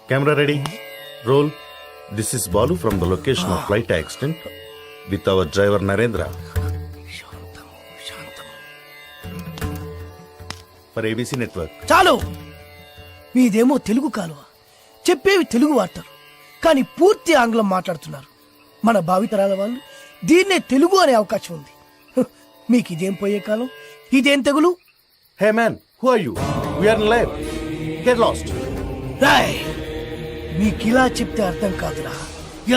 Camera ready. Roll. This is Balu from the location of flight accident with our driver Narendra. For ABC Network. చాలు, మీదేమో తెలుగు కాలువ, చెప్పేవి తెలుగు వార్తలు, కానీ పూర్తి ఆంగ్లం మాట్లాడుతున్నారు. మన భావితరాల వాళ్ళు దీన్నే తెలుగు అనే అవకాశం ఉంది. మీకు ఇదేం పోయే కాలం, ఇదేం తెగులు? Hey man, who are you? We are in live. Get lost. Roy, మీకిలా చెప్తే అర్థం కాదురా,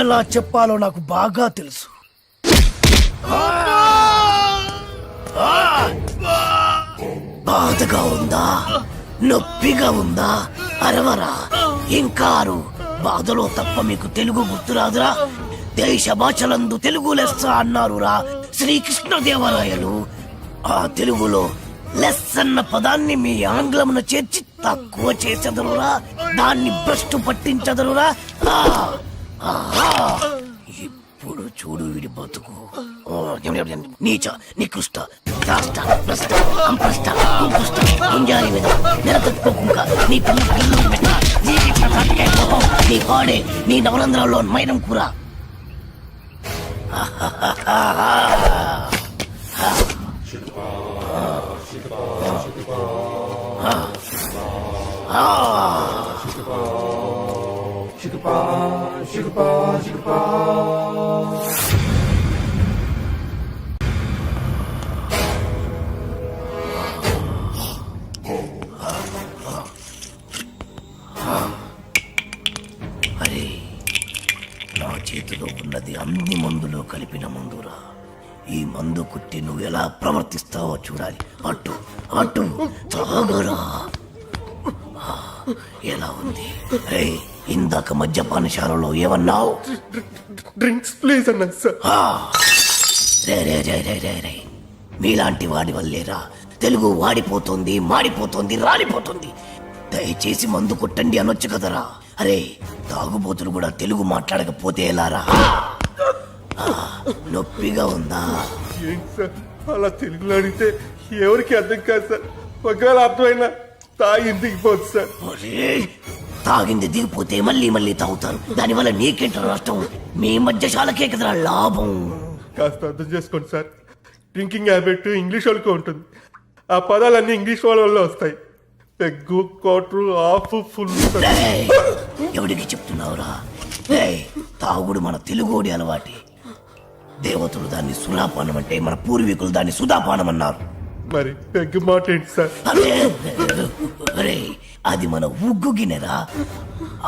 ఎలా చెప్పాలో నాకు బాగా తెలుసు. బాధగా ఉందా, నొప్పిగా ఉందా? అరవరా, ఇంకారు. బాధలో తప్ప మీకు తెలుగు గుర్తురాదురా? దేశ భాషలందు తెలుగు లెస్స అన్నారురా శ్రీకృష్ణదేవరాయలు. ఆ తెలుగులో లెస్ అన్న పదాన్ని మీ ఆంగ్లమున చేర్చి తక్కువ చేసెదరురా, దాన్ని భ్రష్టు పట్టించదరురా. ఇప్పుడు చూడు వీడి బతుకు. నీచ, నికృష్ట, రాష్ట్ర, భ్రష్ట, అంప్రష్ట, కుంపుష్ట, గుంజారి మీద నెలతక్కువ నీ పిల్లలు పెట్ట, నీ పాడే, నీ నవరంధ్రాల్లో మైనం కూర. అరే, నా చేతిలో ఉన్నది అన్ని మందులో కలిపిన మందురా. ఈ మందు కుట్టి నువ్వు ఎలా ప్రవర్తిస్తావో చూడాలి. అటు అటు తాగరా. ఎలా ఉంది? ఇందాక మద్యపానశాలలో ఏమన్నావు? డ్రింక్స్ ప్లీజ్ అన్నా సార్. రే, మీలాంటి వాడి వల్లేరా తెలుగు వాడిపోతుంది, మాడిపోతుంది, రాలిపోతుంది. దయచేసి మందు కొట్టండి అనొచ్చు కదరా. అరే, తాగుబోతులు కూడా తెలుగు మాట్లాడకపోతే ఎలారా? నొప్పిగా ఉందా? ఏంటి సార్ అలా తెలుగులో అడిగితే ఎవరికి అర్థం కాదు సార్. ఒకవేళ అర్థమైనా తాగి దిగిపోదు సార్. తాగింది దిగిపోతే మళ్ళీ మళ్ళీ తాగుతారు. దానివల్ల నీకేంట నష్టం? మీ మధ్యశాలకే కదరా లాభం. కాస్త అర్థం చేసుకోండి సార్. డ్రింకింగ్ హ్యాబిట్ ఇంగ్లీష్ వాళ్ళకి ఉంటుంది. ఆ పదాలన్నీ ఇంగ్లీష్ వాళ్ళ వల్ల వస్తాయి. Peg, quarter, half, full. ఎవడికి చెప్తున్నావురా? తాగుడు మన తెలుగోడి అలవాటి. దేవతలు దాన్ని సురాపానం అంటే, మన పూర్వీకులు దాన్ని సుధాపానం అన్నారు. మరి పెగ్గు మాట ఏంటి సార్? అరే, అది మన ఉగ్గు గిన్నెరా.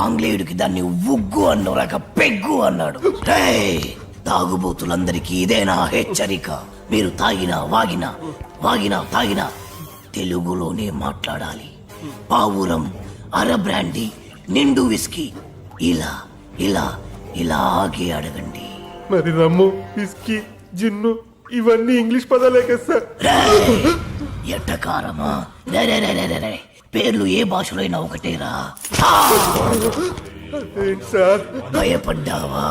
ఆంగ్లేయుడికి దాన్ని ఉగ్గు అన్నోరాక పెగ్గు అన్నాడు. తాగుబోతులందరికీ ఇదేనా హెచ్చరిక? మీరు తాగినా తాగినా తెలుగులోనే మాట్లాడాలి. పావురం, అర బ్రాండీ, నిండు విస్కీ, ఇలా ఇలా ఇలాగే అడగండి. మరి రమ్ము, విస్కీ, జిన్ను ఇవన్నీ ఇంగ్లీష్ పదాలే కదా సార్. ఎట్టకారమా? పేర్లు ఏ భాషలో అయినా ఒకటేరా. ఏంటి సార్? భయపడ్డావా?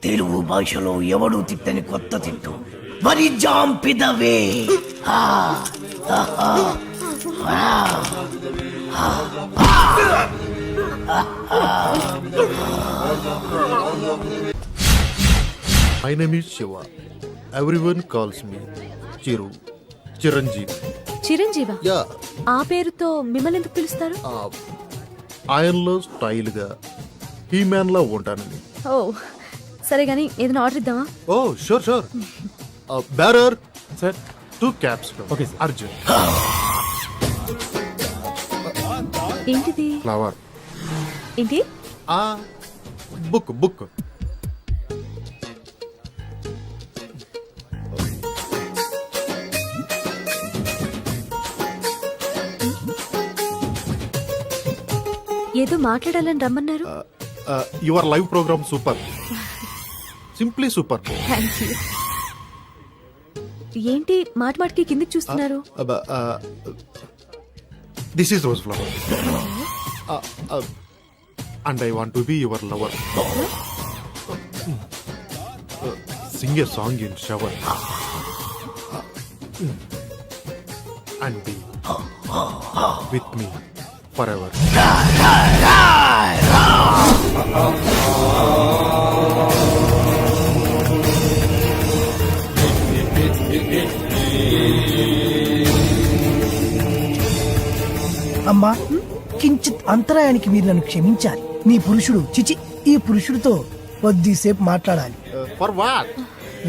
తెలుగు భాషలో ఎవడు తిట్టని కొత్త తిట్టు వరి జాంపిదవే. My name is Shiva. Everyone calls me Chiranjeevi. చిరంజీవా? యా, ఆ పేరుతో మిమ్మల్ని ఎందుకు పిలుస్తారు? ఆయనలో స్టైల్గా హీమ్యాన్లా ఉంటానని. ఓ సరే గానీ ఏదైనా ఆర్డర్ ఇద్దామా? Oh sure. Bearer sir, 2 caps. Okay sir. Arjun. ఏంటిది? ఫ్లవర్. ఏంటి? బుక్. ఏదో మాట్లాడాలని రమ్మన్నారు. Your live programme super, simply super. Thank you. ఏంటి మాటికి కిందికి చూస్తున్నారు? This is rose flower and I want to be your lover. Sing a song in shower and be with me forever. అమ్మా కించిత్ అంతరాయానికి మీరు నన్ను క్షమించాలి. మీ పురుషుడు చిచి ఈ పురుషుడితో కొద్దిసేపు మాట్లాడాలి. For what?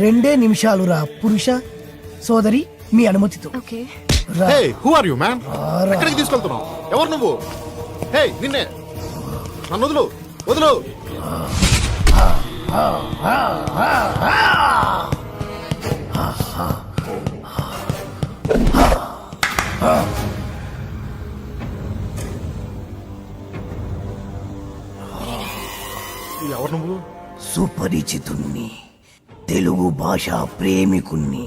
2 నిమిషాలు రా పురుష. సోదరి మీ అనుమతితో ఓకే. రా. Hey who are you man? రారా. ఎక్కడికి తీసుకెళ్తున్నావు? ఎవరు నువ్వు? హే నిన్నే, నన్ను వదులు వదులు. ఎవరు నువ్వు? సుపరిచితుణ్ణి, తెలుగు భాష ప్రేమికుణ్ణి.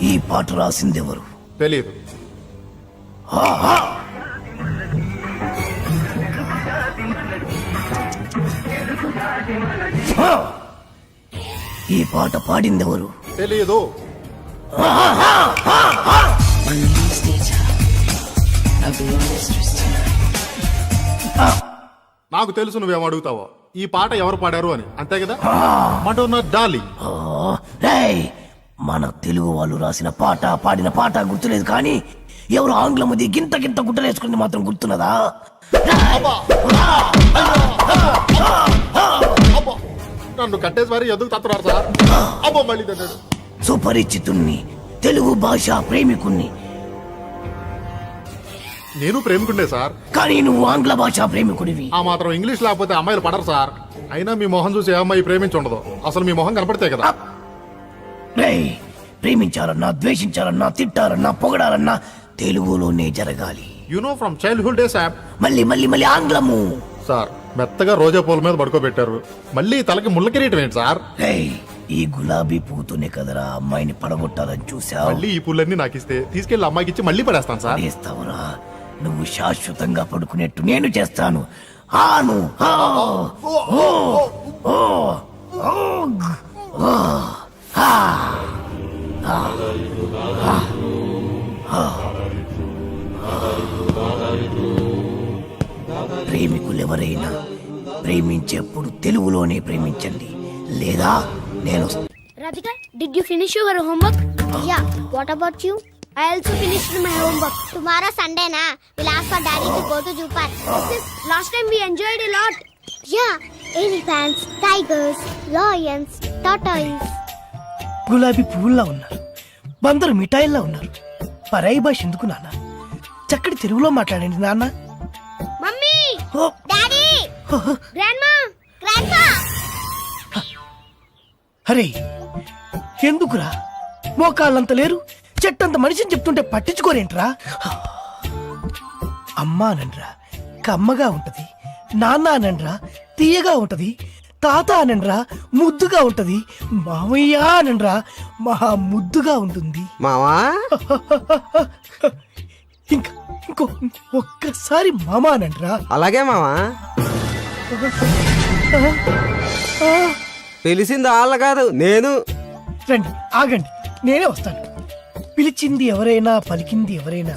ఈ పాట రాసిందెవరు? తెలియదు. ఈ పాట పాడిందెవరు? తెలియదు. నాకు తెలుసు నువ్వేం అడుగుతావో. ఈ పాట ఎవరు పాడారు అని, అంతే కదా? Madonna darling. రేయ్, మన తెలుగు వాళ్ళు రాసిన పాట పాడిన పాట గుర్తులేదు కానీ ఎవరు ఆంగ్లముది గింత గింత గుట్టలేసుకుంది మాత్రం గుర్తున్నదా? అబ్బో, నన్ను కట్టేసి మరి ఎందుకు తత్తున్నారు సార్? అబ్బో మళ్ళీ తన్నాడు. సుపరిచితుణ్ణి, తెలుగు భాష ప్రేమికుణ్ణి. నేను ప్రేమికుండే సార్. కానీ నువ్వు ఆంగ్ల భాష ప్రేమికుడివి. ఆ మాత్రం ఇంగ్లీష్ లేకపోతే అమ్మాయిలు పడరు సార్. అయినా మీ మొహం చూసి ఏ అమ్మాయి ప్రేమించి ఉండదు. అసలు మీ మొహం కనపడితే కదా. రేయ్, ప్రేమించాలన్నా ద్వేషించాలన్నా తిట్టాలన్నా పొగడాలన్నా తెలుగులోనే జరగాలి. You know from childhood days app. మళ్ళీ మళ్ళీ మళ్ళీ ఆంగ్లము. సార్ మెత్తగా రోజా పూల మీద పడుకోబెట్టారు, మళ్ళీ తలకి ముళ్ళ కిరీటం ఏంటి సార్? రేయ్, ఈ గులాబీ పూతోనే కదరా అమ్మాయిని పడగొట్టాలని చూసావు. మళ్ళీ ఈ పూలన్నీ నాకు ఇస్తే తీసుకెళ్లి అమ్మాయికి ఇచ్చి మళ్ళీ పడేస్తాను సార్. చేస్తావురా? నువ్వు శాశ్వతంగా పడుకునేట్టు నేను చేస్తాను. ఆను ఆ, ఓ, ఓ, ఓగ్, ఓ, ఆ, ఆ, ఆ, ఆ. ప్రేమికులెవరైనా ప్రేమించేప్పుడు తెలుగులోనే ప్రేమించండి, లేదా నేను Radhika, did you finish your homework? Yeah. What about you? I also finished my homework. Tomorrow Sunday na, we'll ask for daddy to go to zoo park. Last time we enjoyed a lot. Yeah. Elephants, tigers, lions, tortoise. గులాబీ పువ్వుల్లా ఉన్నారు, బందరు మిఠాయిల్లా ఉన్నారు. పరాయి భాష ఎందుకు నాన్న? చక్కటి తెలుగులో మాట్లాడండి నాన్న. Mummy! ఓ, Daddy! Grandma! Grandpa! అరే ఎందుకురా? మోకాళ్ళంత లేరు, చెట్టంత మనిషిని చెప్తుంటే పట్టించుకోరేంట్రా? అమ్మా అనండ్రా కమ్మగా ఉంటది, నాన్న అనండ్రా తీయగా ఉంటది, తాత అనండ్రా ముద్దుగా ఉంటది, మామయ్య అనండ్రా మహా ముద్దుగా ఉంటుంది. మావా ఇంకా ఇంకో ఒక్కసారి మామ అనండ్రా. అలాగే మావా. పిలిచింది వాళ్ళ కాదు, నేను. రండి ఆగండి, నేనే వస్తాను. పిలిచింది ఎవరైనా పలికింది ఎవరైనా,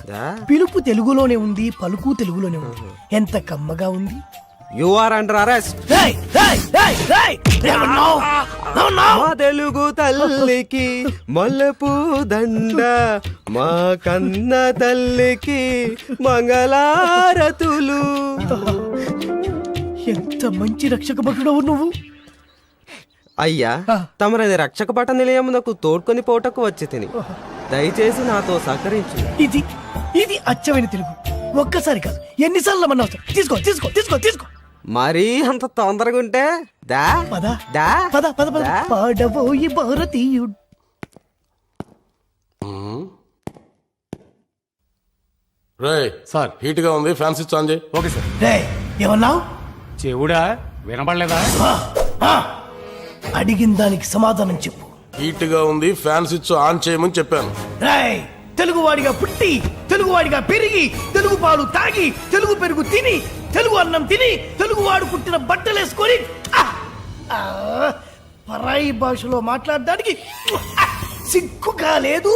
పిలుపు తెలుగులోనే ఉంది, పలుకు తెలుగులోనే ఉంది. ఎంత కమ్మగా ఉంది. You are under arrest. రేయ్, రేయ్, రేయ్, రేయ్! ఏమన్నావ్? ఏమన్నావ్? మా తెలుగు తల్లికి మల్లెపూ దండ, మా కన్న తల్లికి మంగళారతులు. ఎంత మంచి రక్షక భటుడవు నువ్వు. అయ్యా, తమరది రక్షక పట నిలయమునకు తోడ్కొని పోటకు వచ్చి తిని దయచేసి నాతో సహకరించు. ఇది ఇది అచ్చమైన తెలుగు. ఒక్కసారి కాదు ఎన్నిసార్లు మన అవసరం. తీసుకో తీసుకో తీసుకో తీసుకో. మరీ అంత తొందరగా ఉంటే దా పద దా పద పద పద. దా. పాడబోయి భారతీయుడు. రే సార్ హీట్ గా ఉంది, ఫ్యాన్ స్విచ్ ఆన్ చేయి. Okay sir. రేయ్, ఏమన్నావు? చెవుడా వినపడలేదా? అడిగిన దానికి సమాధానం చెప్పు. హీట్ గా ఉంది, ఫ్యాన్ స్విచ్ ఆన్ చేయమని చెప్పాను. రేయ్, తెలుగువాడిగా పుట్టి, తెలుగువాడిగా పెరిగి, తెలుగు పాలు తాగి, తెలుగు పెరుగు తిని, తెలుగు అన్నం తిని, తెలుగువాడు పుట్టిన బట్టలేసుకొని పరాయి భాషలో మాట్లాడడానికి సిగ్గుగా లేదు.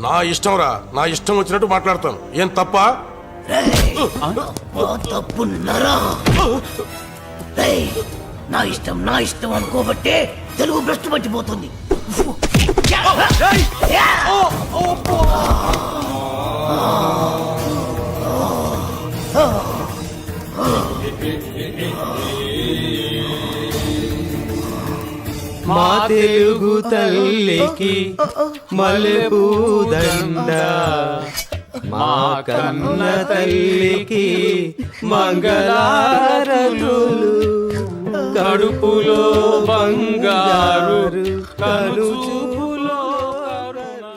నా ఇష్టం రా, నా ఇష్టం వచ్చినట్టు మాట్లాడతాను. ఏం తప్ప? తప్పున్నారా నా ఇష్టం అనుకోబట్టే తెలుగు భ్రష్టు పట్టిపోతుంది. మా తెలుగు తల్లికి మల్లెపూదండ, మా కన్న తల్లికి మంగళారతులు, కడుపులో బంగారు కలుచు